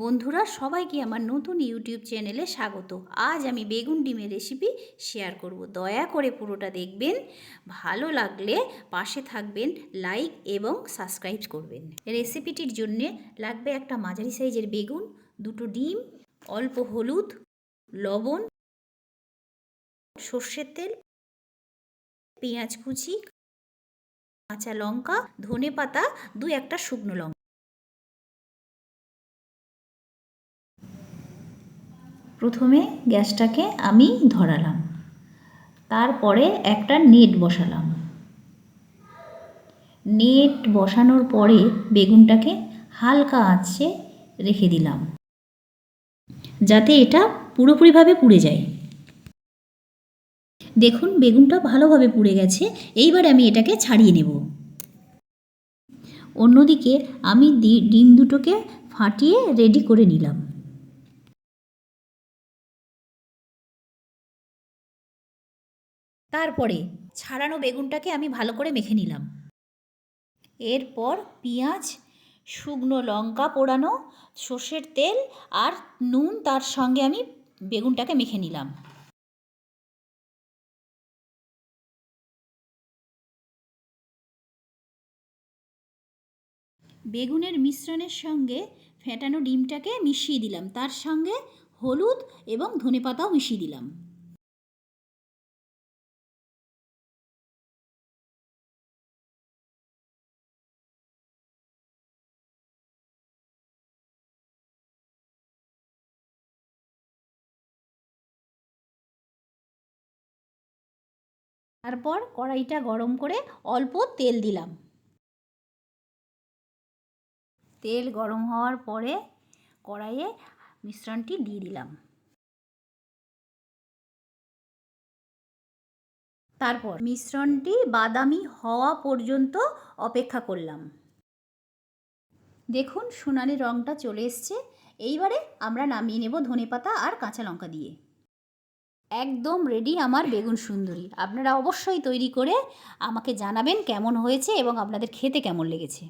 বন্ধুরা সবাইকে আমার নতুন ইউটিউব চ্যানেলে স্বাগত। আজ আমি বেগুন ডিমের রেসিপি শেয়ার করব। দয়া করে পুরোটা দেখবেন, ভালো লাগলে পাশে থাকবেন, লাইক এবং সাবস্ক্রাইব করবেন। রেসিপিটির জন্য লাগবে একটা মাঝারি সাইজের বেগুন, দুটো ডিম, অল্প হলুদ, লবণ, সর্ষের তেল, পেঁয়াজ কুচি, কাঁচা লঙ্কা, ধনেপাতা, একটা শুকনো লঙ্কা। প্রথমে গ্যাসটাকে আমি ধরালাম, তারপরে একটা নেট বসালাম। নেট বসানোর পরে বেগুনটাকে হালকা আঁচে রেখে দিলাম, যাতে এটা পুরোপুরিভাবে পুড়ে যায়। দেখুন বেগুনটা ভালোভাবে পুড়ে গেছে। এইবার আমি এটাকে ছাড়িয়ে নেব। অন্যদিকে আমি ডিম দুটোকে ফাটিয়ে রেডি করে নিলাম। তারপরে ছাড়ানো বেগুনটাকে আমি ভালো করে মেখে নিলাম। এরপর পেঁয়াজ, শুকনো লঙ্কা পোড়ানো, সর্ষের তেল আর নুন, তার সঙ্গে আমি বেগুনটাকে মেখে নিলাম। বেগুনের মিশ্রণের সঙ্গে ফেটানো ডিমটাকে মিশিয়ে দিলাম, তার সঙ্গে হলুদ এবং ধনেপাতাও মিশিয়ে দিলাম। তারপর কড়াইটা গরম করে অল্প তেল দিলাম। তেল গরম হওয়ার পরে কড়াইয়ে মিশ্রণটি দিয়ে দিলাম। তারপর মিশ্রণটি বাদামি হওয়া পর্যন্ত অপেক্ষা করলাম। দেখুন সোনালি রঙটা চলে এসছে। এইবারে আমরা নামিয়ে নেব ধনেপাতা আর কাঁচা লঙ্কা দিয়ে। একদম রেডি আমার বেগুন সুন্দরী। আপনারা অবশ্যই তৈরি করে আমাকে জানাবেন কেমন হয়েছে এবং আপনাদের খেতে কেমন লেগেছে।